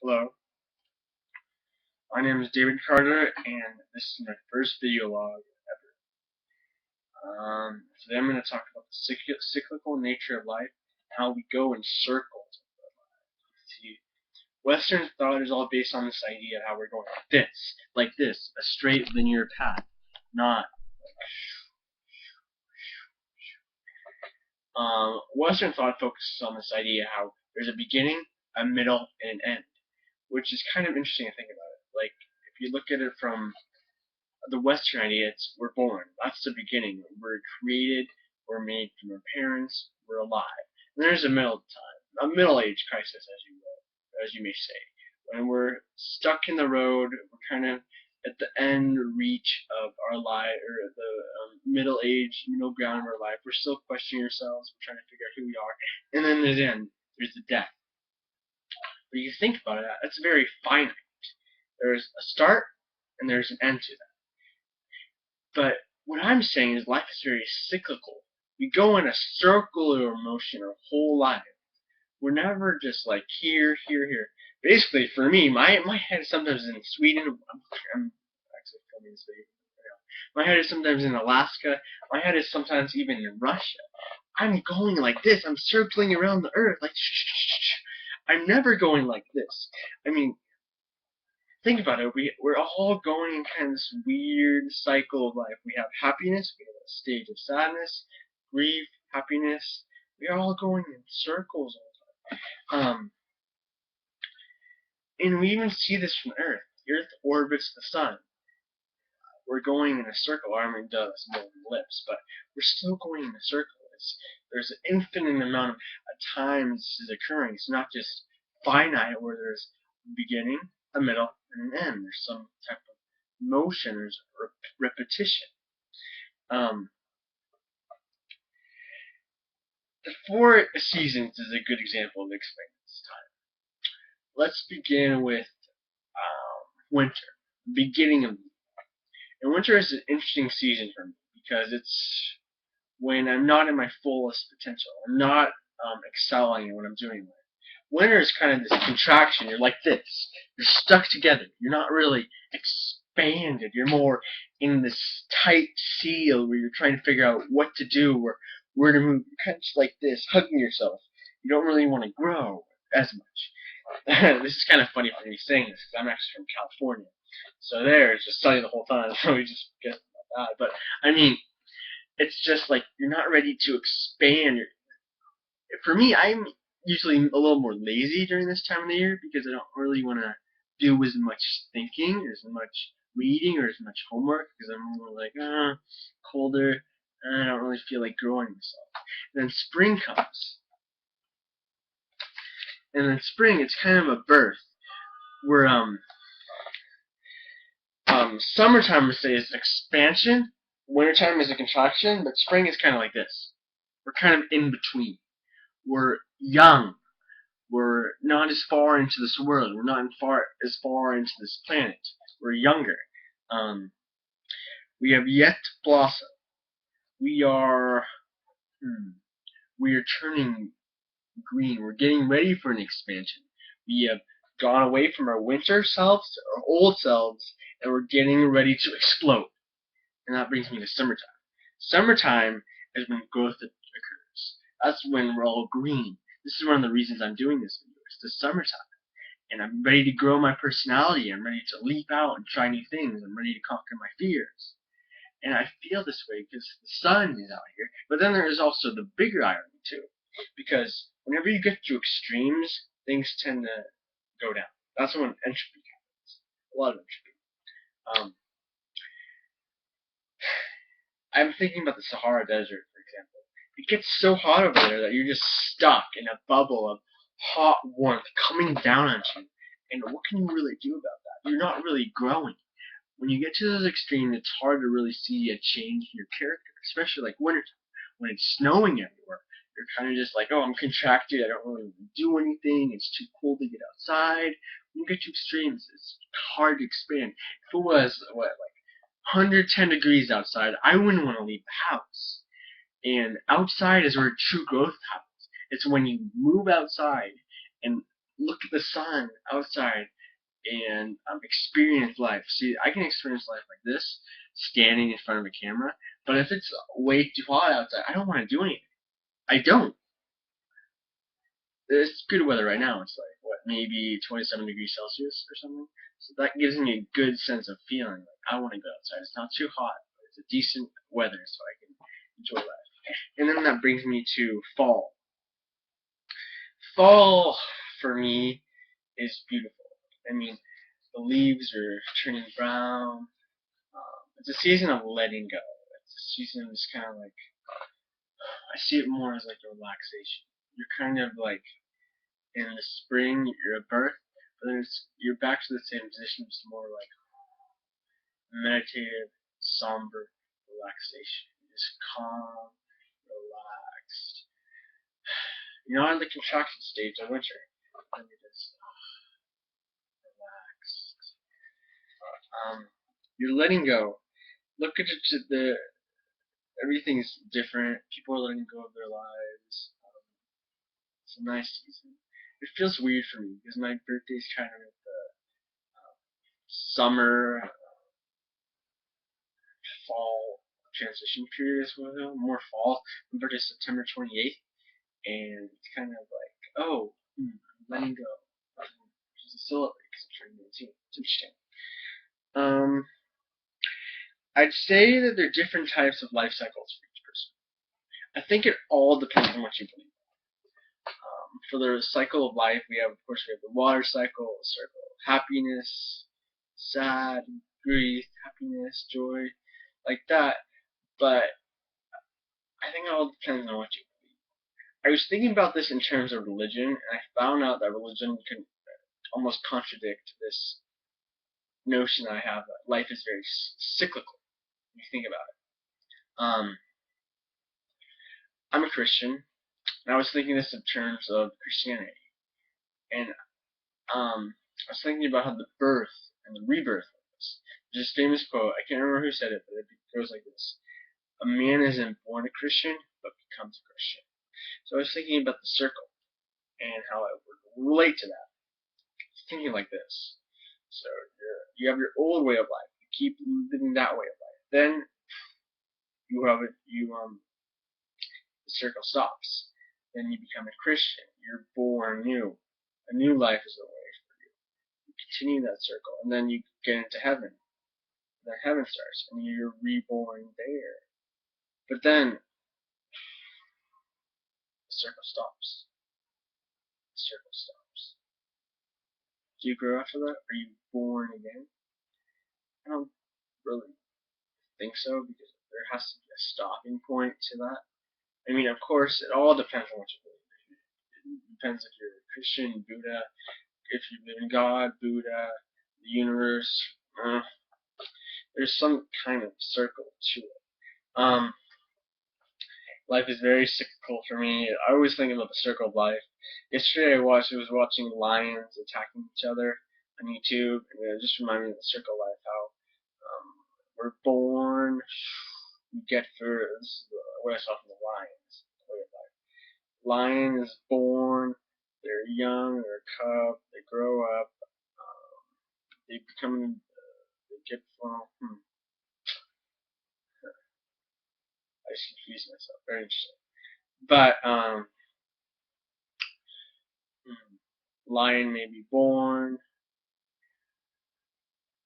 Hello, my name is David Carter, and this is my first video log ever. Today I'm going to talk about the cyclical nature of life, how we go in circles. See, Western thought is all based on this idea of how we're going like this, a straight linear path, not Western thought focuses on this idea how there's a beginning, a middle, and an end, which is kind of interesting to think about it. Like, if you look at it from the Western idea, it's we're born. That's the beginning. We're created. We're made from our parents. We're alive. And there's a middle time, a middle-age crisis, as you may say, when we're stuck in the road. We're kind of at the end reach of our life, or the middle ground of our life. We're still questioning ourselves. We're trying to figure out who we are. And then there's the end. There's the death. But you think about it, that's very finite. There's a start and there's an end to that. But what I'm saying is life is very cyclical. We go in a circular motion our whole life. We're never just like here, here, here. Basically, for me, my head is sometimes in Sweden. I'm actually filming this video right now. My head is sometimes in Alaska. My head is sometimes even in Russia. I'm going like this. I'm circling around the earth like I'm never going like this. I mean, think about it. We're all going in kind of this weird cycle of life. We have happiness. We have a stage of sadness, grief, happiness. We are all going in circles all the time. And we even see this from Earth. The Earth orbits the sun. We're going in a circle. I mean, that's more than ellipse, but we're still going in a circle. There's an infinite amount of time this is occurring. It's not just finite where there's a beginning, a middle, and an end. There's some type of motion. There's repetition. The 4 seasons is a good example of explaining this time. Let's begin with winter, the beginning of the year. And winter is an interesting season for me because it's when I'm not in my fullest potential. I'm not excelling in what I'm doing. Winter is kind of this contraction. You're like this. You're stuck together. You're not really expanded. You're more in this tight seal where you're trying to figure out what to do or where to move. You're kind of just like this, hugging yourself. You don't really want to grow as much. This is kind of funny for me saying this because I'm actually from California. So there, it's just sunny the whole time. So we just get about that. But, I mean, it's just like you're not ready to expand. For me, I'm usually a little more lazy during this time of the year because I don't really want to do as much thinking, or as much reading, or as much homework because I'm more like, colder, and I don't really feel like growing myself. And then spring comes. And then spring, it's kind of a birth where summertime, I would say, is expansion. Wintertime is a contraction, but spring is kind of like this. We're kind of in between. We're young. We're not as far into this world. We're not as far into this planet. We're younger. We have yet to blossom. We are turning green. We're getting ready for an expansion. We have gone away from our winter selves to our old selves, and we're getting ready to explode. And that brings me to summertime. Summertime is when growth occurs. That's when we're all green. This is one of the reasons I'm doing this video. It's the summertime. And I'm ready to grow my personality. I'm ready to leap out and try new things. I'm ready to conquer my fears. And I feel this way because the sun is out here. But then there is also the bigger irony too. Because whenever you get to extremes, things tend to go down. That's when entropy happens. A lot of entropy. I'm thinking about the Sahara Desert, for example. It gets so hot over there that you're just stuck in a bubble of hot warmth coming down on you. And what can you really do about that? You're not really growing. When you get to those extremes, it's hard to really see a change in your character, especially like wintertime. When it's snowing everywhere, you're kind of just like, oh, I'm contracted. I don't really do anything. It's too cold to get outside. When you get to extremes, it's hard to expand. If it was, 110 degrees outside, I wouldn't want to leave the house. And outside is where true growth happens. It's when you move outside and look at the sun outside and experience life. See, I can experience life like this, standing in front of a camera. But if it's way too hot outside, I don't want to do anything. I don't. It's good weather right now. It's like what, maybe 27 degrees Celsius or something. So that gives me a good sense of feeling. Like I want to go outside. It's not too hot. But it's a decent weather, so I can enjoy life. And then that brings me to fall. Fall for me is beautiful. I mean, the leaves are turning brown. It's a season of letting go. It's a season of just kind of like, I see it more as like a relaxation. You're kind of like in the spring, you're at birth, but then you're back to the same position. It's more like meditative, somber relaxation. You're just calm, relaxed. You're not in the contraction stage of winter. Then you're just relaxed. You're letting go. Look at the everything's different. People are letting go of their lives. It's a nice season. It feels weird for me because my birthday's kind of at the summer, fall transition period as well. More fall. My birthday's September 28th, and it's kind of like, oh, I'm letting go. Just to celebrate because I'm turning 19. It's interesting. I'd say that there are different types of life cycles for each person. I think it all depends on what you believe. For the cycle of life, we have the water cycle, the circle of happiness, sad, grief, happiness, joy, like that. But I think it all depends on what you believe. I was thinking about this in terms of religion, and I found out that religion can almost contradict this notion I have that life is very cyclical. When you think about it. I'm a Christian, and I was thinking this in terms of Christianity, and I was thinking about how the birth and the rebirth of this. There's this famous quote, I can't remember who said it, but it goes like this. A man isn't born a Christian, but becomes a Christian. So I was thinking about the circle, and how it would relate to that. Thinking like this. So you have your old way of life. You keep living that way of life. Then the circle stops. Then you become a Christian. You're born new. A new life is the way for you. You continue that circle, and then you get into heaven. Then heaven starts, and you're reborn there. But then the circle stops. The circle stops. Do you grow after that? Are you born again? I don't really think so, because there has to be a stopping point to that. I mean, of course, it all depends on what you believe. It depends if you're a Christian, Buddha, if you believe in God, Buddha, the universe. There's some kind of circle to it. Life is very cyclical for me. I always think about the circle of life. Yesterday I was watching lions attacking each other on YouTube, and it just reminded me of the circle of life, how we're born, we get through. This is what I saw from the lions. Way of life. Lion is born, they're young, they're a cub, they grow up, they become, they get, I just confused myself. Very interesting. But lion may be born.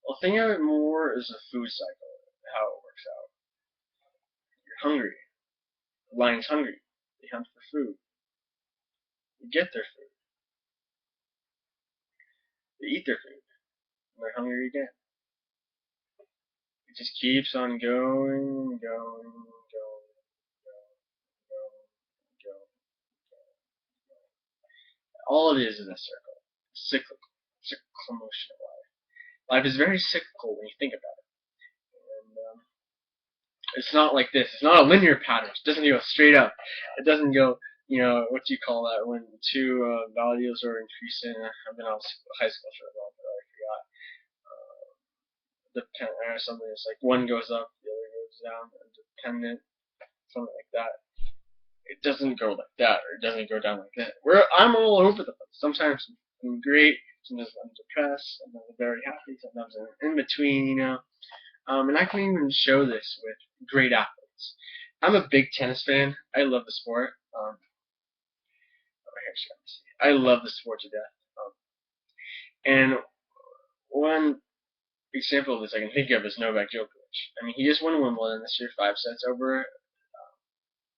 Well, think of it more as a food cycle, how it works out. You're hungry. The lion's hungry. They hunt for food. They get their food. They eat their food. And they're hungry again. It just keeps on going, going, going, going, going, going, going. All it is a circle. Cyclical motion of life. Life is very cyclical when you think about it. And it's not like this. It's not a linear pattern. It doesn't go straight up. It doesn't go, what do you call that when two values are increasing? I've been out of high school for a while, but I forgot. Or something. It's like one goes up, the other goes down, dependent, something like that. It doesn't go like that, or it doesn't go down like that. I'm all over the place. Sometimes I'm great, sometimes I'm depressed, sometimes I'm very happy, sometimes I'm in between, and I can even show this with great athletes. I'm a big tennis fan. I love the sport. I love the sport to death. And one example of this I can think of is Novak Djokovic. I mean, he just won Wimbledon this year, 5 sets over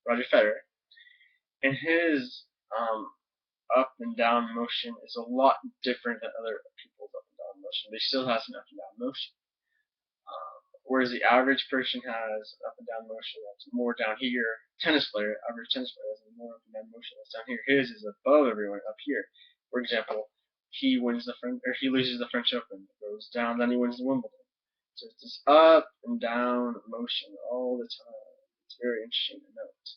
Roger Federer, and his up and down motion is a lot different than other people's up and down motion. But he still has an up and down motion. Whereas the average person has up and down motion that's more down here. Average tennis player has more up and down motion that's down here. His is above everyone up here. For example, he loses the French Open, goes down, then he wins the Wimbledon. So it's this up and down motion all the time. It's very interesting to note.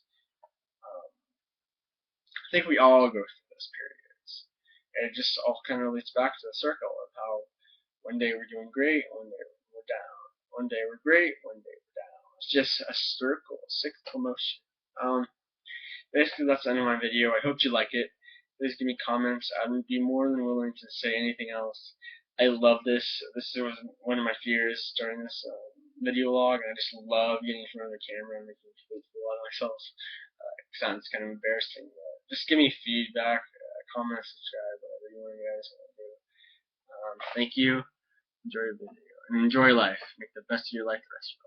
I think we all go through those periods, and it just all kind of leads back to the circle of how one day we're doing great, one day we're down. One day we're great, one day we're down. It's just a circle, a cyclical motion. Basically, that's the end of my video. I hope you like it. Please give me comments. I would be more than willing to say anything else. I love this. This was one of my fears during this video log, and I just love getting in front of the camera and making a fool out of myself. It sounds kind of embarrassing. Just give me feedback, comment, subscribe, whatever you want, guys want to do. Thank you. Enjoy your video and enjoy life. Make the best of your life the rest of your life.